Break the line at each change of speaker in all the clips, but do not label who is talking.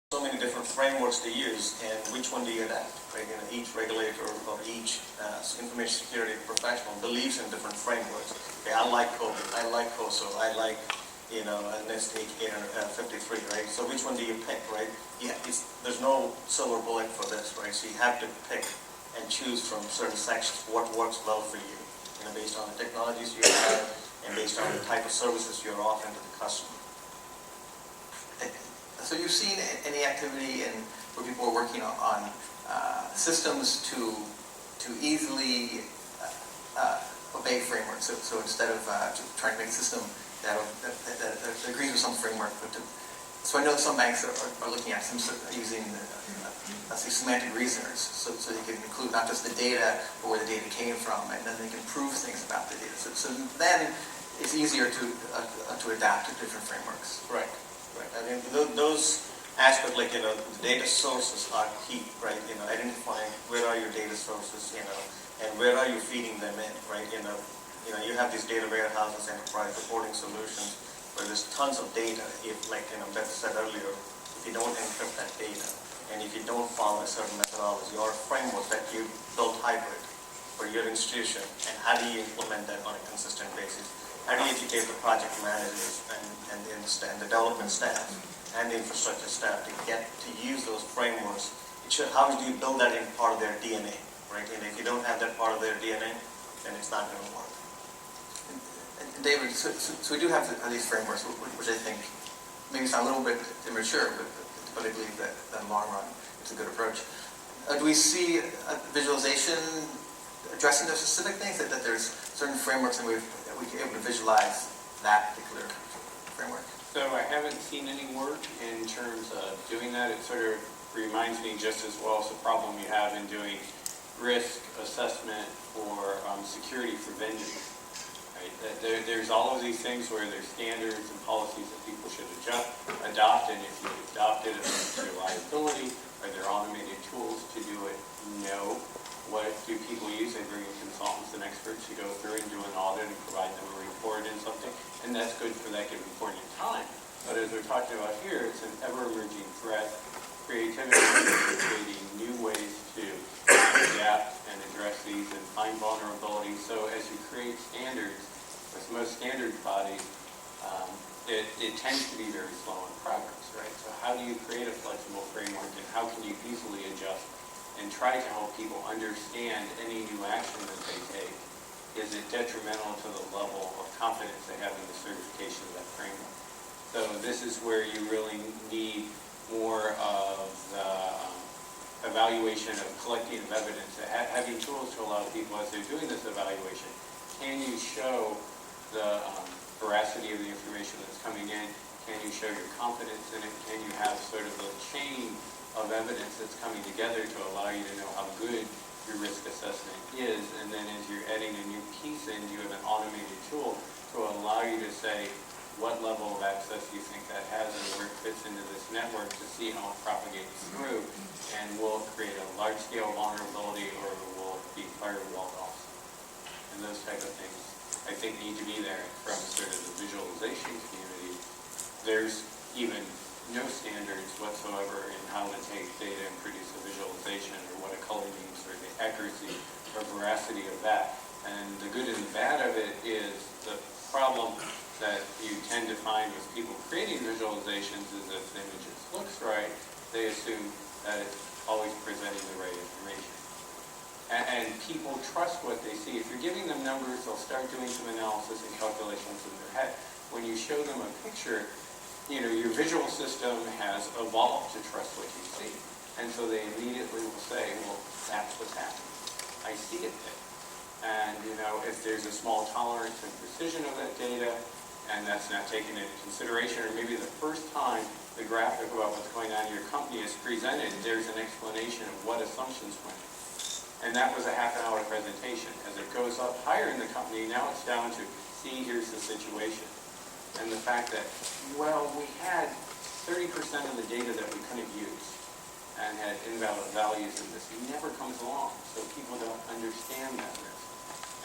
so many different frameworks to use, and which one do you adapt? Right? Each regulator or each information security professional believes in different frameworks. Okay, I like COVID, I like COSO, I like NIST 53, right? So which one do you pick, right? Yeah, there's no silver bullet for this, right? So you have to pick and choose from certain sections what works well for you, based on the technologies you have and based on the type of services you're offering to the customer.
So you've seen any activity where people are working on systems to easily obey frameworks. So instead of trying to make a system that agrees with some framework, so I know some banks are looking at using let's say semantic reasoners, so they can include not just the data but where the data came from, and then they can prove things about the data. So then it's easier to adapt to different frameworks.
Right. I mean, those aspects, like, the data sources are key, right? Identifying where are your data sources, and where are you feeding them in, right? You have these data warehouses, enterprise reporting solutions, where there's tons of data. If, like, Beth said earlier, if you don't encrypt that data, and if you don't follow a certain methodology or framework that you built hybrid for your institution, and how do you implement that on a consistent basis? How do you educate the project managers and the development staff and the infrastructure staff to get to use those frameworks? How do you build that in part of their DNA, right? And if you don't have that part of their DNA, then it's not going to work.
And David, so we do have these frameworks, which I think maybe sound a little bit immature, but I believe that in the long run it's a good approach. Do we see visualization addressing those specific things, that there's certain frameworks and we can able to visualize that particular framework?
So I haven't seen any work in terms of doing that. It sort of reminds me just as well as the problem you have in doing risk assessment for security for vendors. Right? There's all of these things where there's standards and policies that people should adopt, and if you adopt it, it means reliability. Are there automated tools to do it? No. What do people use? They bring in consultants and experts to go through and do an audit and provide them a report and something, and that's good for that given point in time. But as we're talking about here, it's an ever-emerging threat. Creativity is creating new ways to adapt and address these and find vulnerabilities. So as you create standards, with most standard bodies, it tends to be very slow in progress, right? So how do you create a flexible framework, and how can you easily adjust and try to help people understand any new action that they take? Is it detrimental to the level of confidence they have in the certification of that framework? So this is where you really need more of the evaluation of collecting of evidence, having tools to allow people as they're doing this evaluation. Can you show the veracity of the information that's coming in? Can you show your confidence in it? Can you have sort of a chain of evidence that's coming together to allow you to know how good your risk assessment is? And then as you're adding a new piece in, you have an automated tool to allow you to say what level of access you think that has and where it fits into this network to see how it propagates through, and will it create a large-scale vulnerability, or will it be firewalled off? And those type of things, I think, need to be there from sort of the visualization community. There's even no standards whatsoever in how to take data and produce a visualization, or what a color means, or the accuracy or veracity of that. And the good and the bad of it is the problem that you tend to find with people creating visualizations is if the image looks right, they assume that it's always presenting the right information. And people trust what they see. If you're giving them numbers, they'll start doing some analysis and calculations in their head. When you show them a picture, your visual system has evolved to trust what you see. And so they immediately will say, well, that's what's happening. I see it there. And, if there's a small tolerance and precision of that data, and that's not taken into consideration, or maybe the first time the graphic about what's going on in your company is presented, there's an explanation of what assumptions went. And that was a half-an-hour presentation. As it goes up higher in the company, now it's down to, see, here's the situation. And the fact that, well, we had 30% of the data that we couldn't use and had invalid values in this, never comes along, so people don't understand that risk.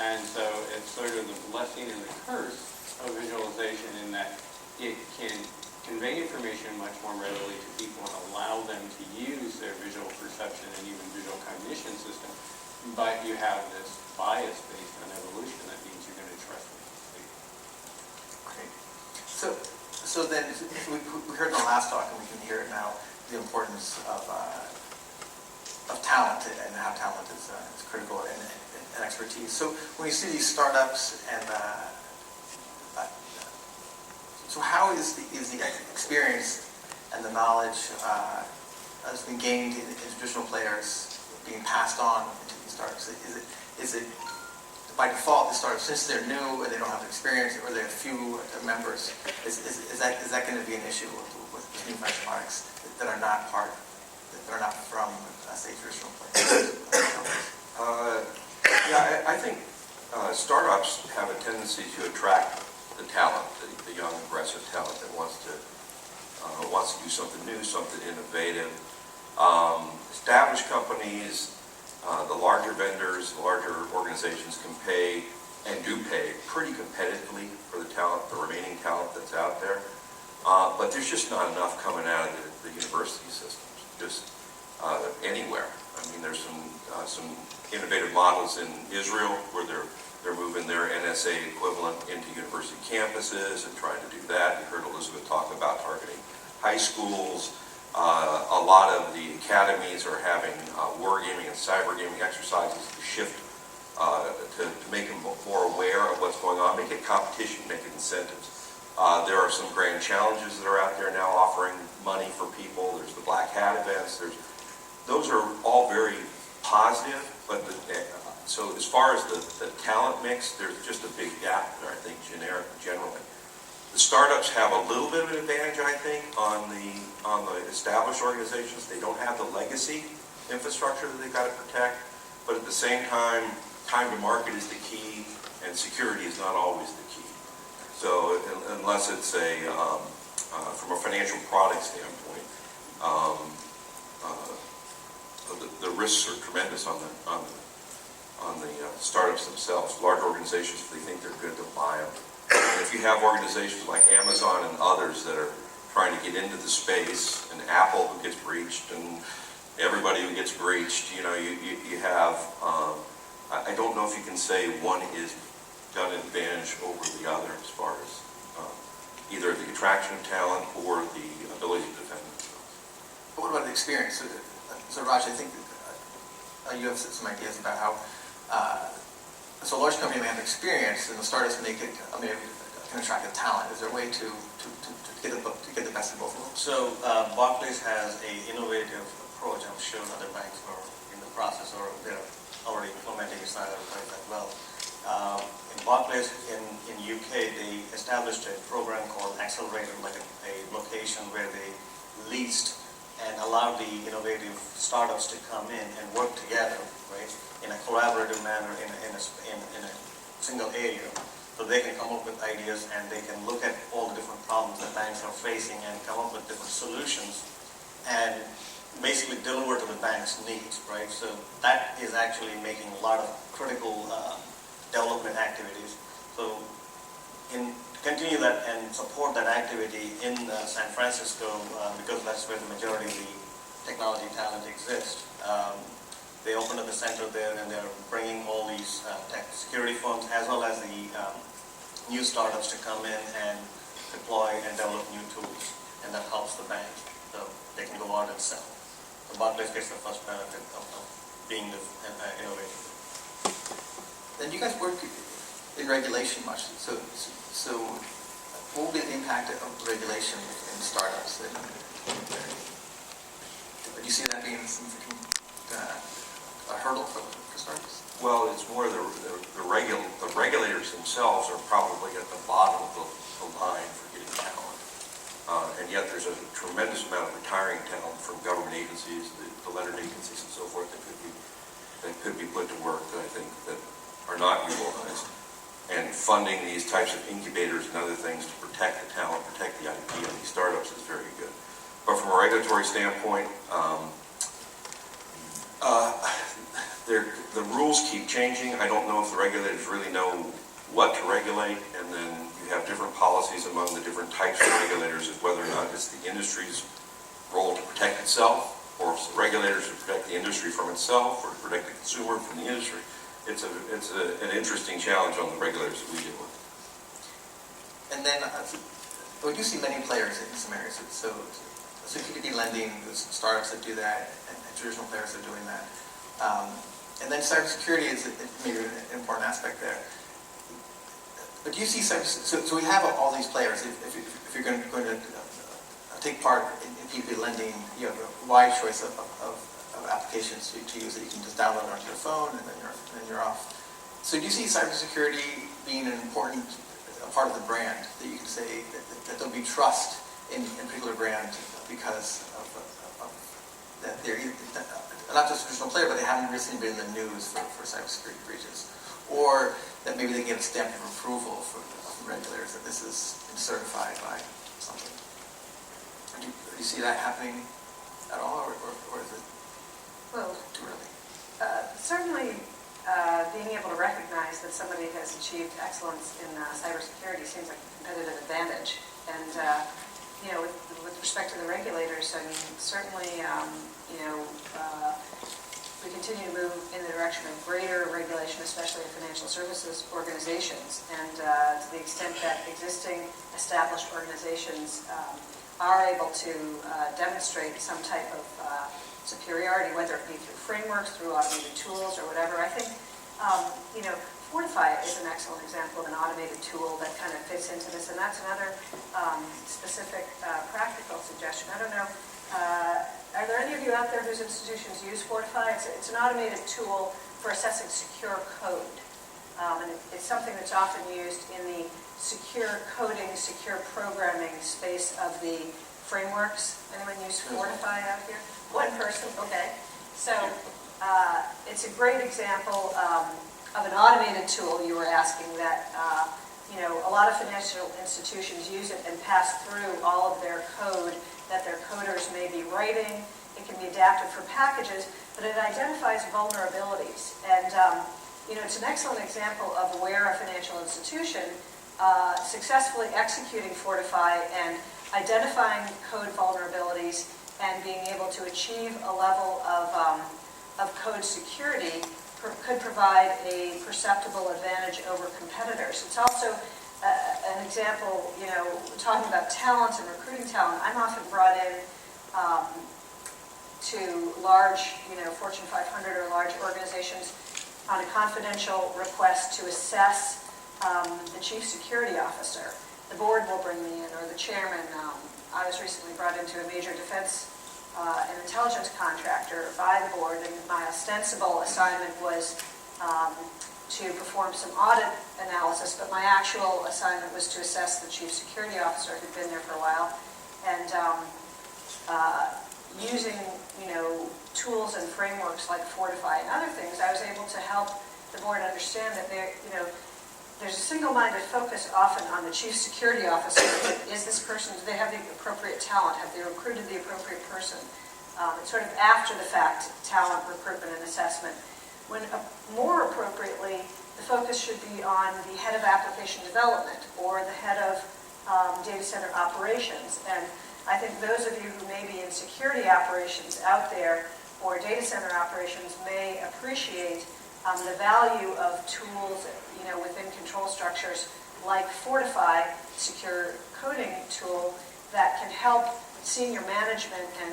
And so it's sort of the blessing and the curse of visualization, in that it can convey information much more readily to people and allow but you have this bias based on evolution that means you're going to trust me.
Great. So then, we heard in the last talk, and we can hear it now, the importance of talent and how talent is critical and expertise. So when you see these startups and so how is the experience and the knowledge that's been gained in traditional players being passed on into these startups? Is it by default the startups, since they're new and they don't have experience or they have few members, is that going to be an issue with new fresh products that are not from say traditional players?
Yeah, I think startups have a tendency to attract the talent, the young, aggressive talent that wants to do something new, something innovative. Established companies, the larger vendors, the larger organizations can pay and do pay pretty competitively for the talent, the remaining talent that's out there. But there's just not enough coming out of the university systems, just anywhere. I mean, there's some innovative models in Israel where they're moving their NSA equivalent into university campuses and trying to do that. You heard Elizabeth talk about targeting high schools. A lot of the academies are having wargaming and cyber gaming exercises to shift to make them more aware of what's going on, make it competition, make it incentives. There are some grand challenges that are out there now offering money for people. There's the Black Hat events. Those are all very positive, but so as far as the talent mix, there's just a big gap there, I think, generally. The startups have a little bit of an advantage, I think, on the established organizations. They don't have the legacy infrastructure that they've got to protect, but at the same time to market is the key, and security is not always the key. So unless it's from a financial product standpoint, the risks are tremendous on the startups themselves. Large organizations, if they think they're good, they'll buy them. And if you have organizations like Amazon and others that are trying to get into the space, and Apple who gets breached, and everybody who gets breached, you have, I don't know if you can say one is got an advantage over the other as far as either the attraction of talent or the ability to defend themselves.
But what about the experience? So Raj, I think you have some ideas about how so a large company may have experience, and the startups can attract the talent. Is there a way to get the best of both of them?
So Barclays has an innovative approach. I'm sure other banks are in the process or they're already implementing it as well. In Barclays in UK, they established a program called Accelerator, like a location where they leased and allowed the innovative startups to come in and work together, right, in a collaborative manner in a single area. So they can come up with ideas and they can look at all the different problems that banks are facing and come up with different solutions and basically deliver to the bank's needs, right? So that is actually making a lot of critical development activities. So continue that and support that activity in San Francisco because that's where the majority of the technology talent exists. They opened up a center there and they're bringing all these tech security firms as well as the new startups to come in and deploy and develop new tools, and that helps the bank so they can go out and sell. So Barclays gets the first benefit of being the innovator.
Then you guys work in regulation much. So what will be the impact of regulation in startups? Do you see that being a significant hurdle for startups?
Well, it's more the regulators themselves are probably at the bottom of the line for getting talent. And yet there's a tremendous amount of retiring talent from government agencies, the Leonard agencies and so forth that could be put to work, I think, that are not utilized. And funding these types of incubators and other things to protect the talent, protect the IP of these startups is very good. But from a regulatory standpoint, the rules keep changing. I don't know if the regulators really know what to regulate, and then you have different policies among the different types of regulators as whether or not it's the industry's role to protect itself or if it's the regulators to protect the industry from itself, or to protect the consumer from the industry. It's an interesting challenge on the regulators that we deal with.
And then we do see many players in some areas. So P2P lending, there's startups that do that, and traditional players are doing that. And then cybersecurity is maybe an important aspect there. But do you see so we have all these players. If you're going to take part in P2P lending, you have a wide choice of applications to use that you can just download onto your phone, and then you're off. So do you see cybersecurity being an important part of the brand, that you can say that there'll be trust in a particular brand because of that they're not just a traditional player, but they haven't recently been in the news for cybersecurity breaches, or that maybe they get a stamp of approval from regulators that this is certified by something. Do you see that happening at all, or is it too early?
Certainly, being able to recognize that somebody has achieved excellence in cybersecurity seems like a competitive advantage. And with respect to the regulators, I mean, certainly, we continue to move in the direction of greater regulation, especially of financial services organizations. And to the extent that existing established organizations are able to demonstrate some type of superiority, whether it be through frameworks, through automated tools, or whatever, I think, Fortify is an excellent example of an automated tool that kind of fits into this, and that's another specific practical suggestion. I don't know, are there any of you out there whose institutions use Fortify? It's an automated tool for assessing secure code, and it's something that's often used in the secure coding, secure programming space of the frameworks. Anyone use Fortify out here? One person, okay. So it's a great example of an automated tool. You were asking that, a lot of financial institutions use it and pass through all of their code that their coders may be writing. It can be adapted for packages, but it identifies vulnerabilities. And, it's an excellent example of where a financial institution successfully executing Fortify and identifying code vulnerabilities and being able to achieve a level of code security could provide a perceptible advantage over competitors. It's also an example, talking about talent and recruiting talent. I'm often brought in to large, Fortune 500 or large organizations on a confidential request to assess the chief security officer. The board will bring me in, or the chairman. I was recently brought into a major defense and intelligence contractor by the board, and my ostensible assignment was to perform some audit analysis, but my actual assignment was to assess the chief security officer who'd been there for a while, and using tools and frameworks like Fortify and other things, I was able to help the board understand that there's a single-minded focus often on the chief security officer. Is this person, do they have the appropriate talent? Have they recruited the appropriate person? It's sort of after the fact talent recruitment and assessment. When more appropriately, the focus should be on the head of application development or the head of data center operations. And I think those of you who may be in security operations out there or data center operations may appreciate the value of tools, within control structures like Fortify, secure coding tool that can help senior management and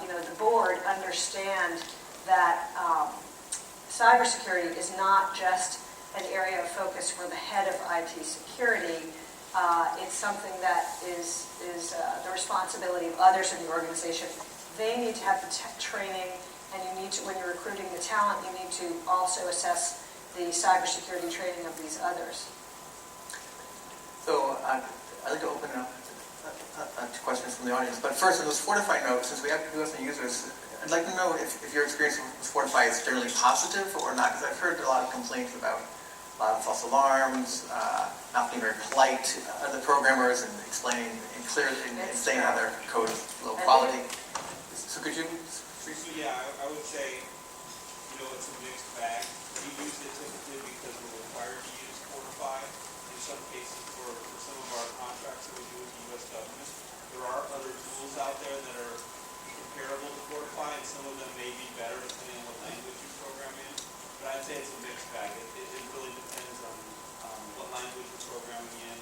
the board understand that cybersecurity is not just an area of focus for the head of IT security. It's something that is the responsibility of others in the organization. They need to have the training, and you need to, when you're recruiting the talent, you need to also assess the cybersecurity training of these others.
So I'd like to open up to questions from the audience. But first, on this Fortify note, since we have US users, I'd like to know if your experience with Fortify is generally positive or not, because I've heard a lot of complaints about a lot of false alarms, not being very polite to the programmers and explaining and clearly and saying how their code is low quality. So could you?
Yeah, I would say, it's a mixed bag. We use it typically because we're required to use Fortify. In some cases, for some of our contracts that we do with the U.S. government, there are other tools out there that are comparable to Fortify, and some of them may be better depending on what language you program in, but I'd say it's a mixed bag. It really depends on what language you're programming in,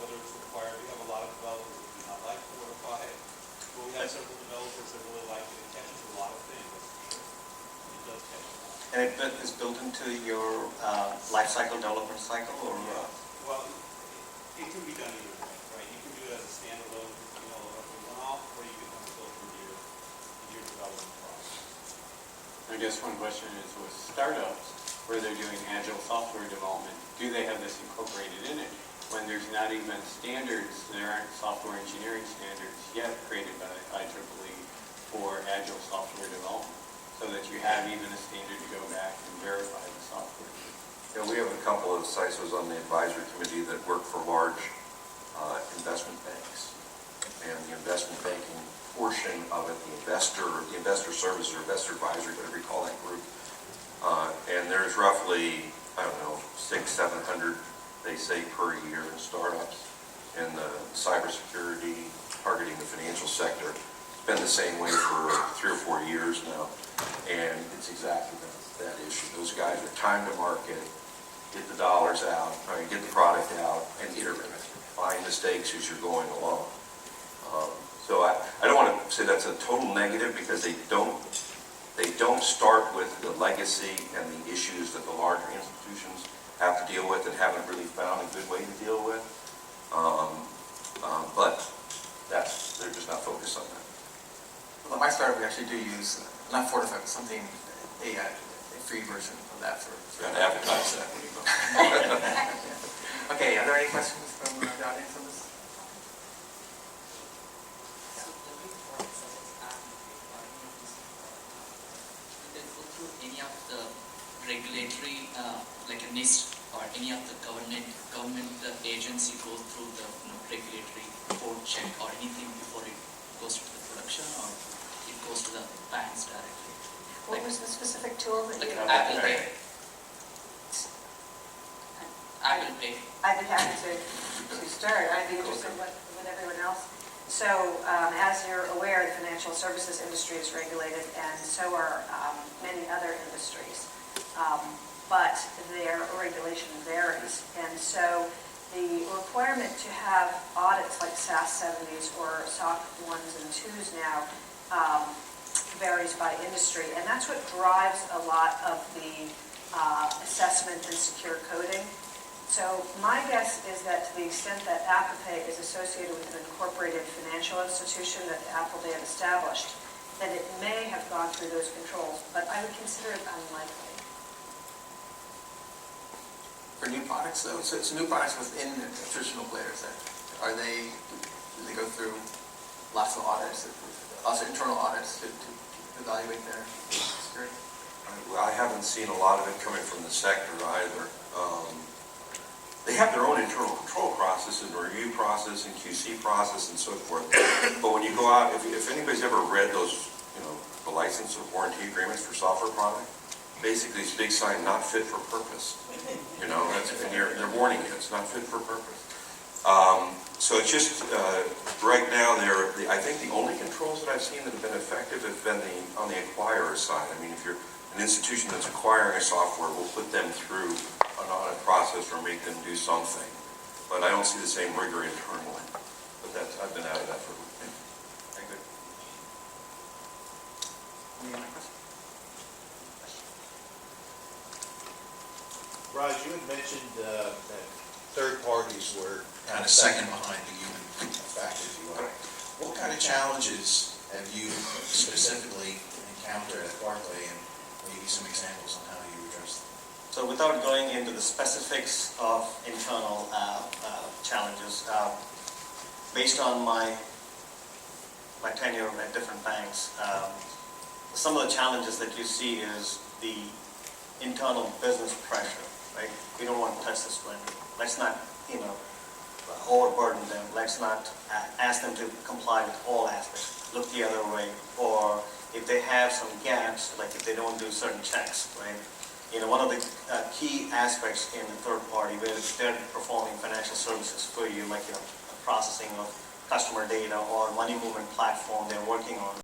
whether it's required. We have a lot of developers that do not like Fortify, but we have several developers that really like it. It catches a lot of things, that's for sure. It does catch a lot.
And it is built into your life cycle, development cycle, or?
Well, it can be done either way, right? You can do it as a standalone, a one-off, or you can have it built into your development process.
I guess one question is with startups, where they're doing agile software development, do they have this incorporated in it? When there's not even standards, there aren't software engineering standards yet created by IEEE for agile software development, so that you have even a standard to go back and verify the software.
Yeah, we have a couple of CISOs on the advisory committee that work for large investment banks. And the investment banking portion of it, the investor services or investor advisory, whatever you call that group. And there's roughly, I don't know, 600-700, they say, per year in startups in the cybersecurity, targeting the financial sector. It's been the same way for 3 or 4 years now. And it's exactly that issue. Those guys are time to market, get the dollars out, right, get the product out, and iterate. Find mistakes as you're going along. So I don't want to say that's a total negative, because they don't start with the legacy and the issues that the larger institutions have to deal with and haven't really found a good way to deal with. But they're just not focused on that.
Well, my startup, we actually do use, not Fortify, but something, a free version of that for.
You got to advertise that when you go.
Okay, are there any questions from the audience on this?
So the big process did they go through any of the regulatory, like a NIST or any of the government agency goes through the regulatory report check or anything before it goes to the production, or it goes to the banks directly?
What was the specific tool that
Like
you?
Apple Pay. Apple Pay.
I'd be happy to start. I'd be interested with everyone else. So, as you're aware, the financial services industry is regulated, and so are many other industries. But their regulation varies. And so the requirement to have audits like SAS 70s or SOC 1s and 2s now varies by industry. And that's what drives a lot of the assessment and secure coding. So my guess is that to the extent that Apple Pay is associated with an incorporated financial institution that Apple Pay had established, then it may have gone through those controls, but I would consider it unlikely.
For new products, though, so it's new products within the traditional players. Do they go through lots of audits, also internal audits to evaluate their security?
I haven't seen a lot of it coming from the sector either. They have their own internal control process and review process and QC process and so forth. But when you go out, if anybody's ever read those, the license or warranty agreements for software product, basically it's a big sign, not fit for purpose. And they're warning you, it's not fit for purpose. So it's just, right now, I think the only controls that I've seen that have been effective have been on the acquirer side. I mean, if you're an institution that's acquiring a software, we'll put them through an audit process or make them do something. But I don't see the same rigor internally. But I've been out of that for a week. Thank you.
Any other questions?
Raj, you had mentioned that third parties were kind of second behind the human factor, if you will. What kind of challenges have you specifically encountered at Barclay, and maybe some examples on how you address them?
So without going into the specifics of internal challenges, based on my tenure at different banks, some of the challenges that you see is the internal business pressure, right? We don't want to touch this one. Let's not, overburden them. Let's not ask them to comply with all aspects. Look the other way. Or if they have some gaps, like if they don't do certain checks, right? One of the key aspects in the third party, where they're performing financial services for you, like processing of customer data or money movement platform they're working on,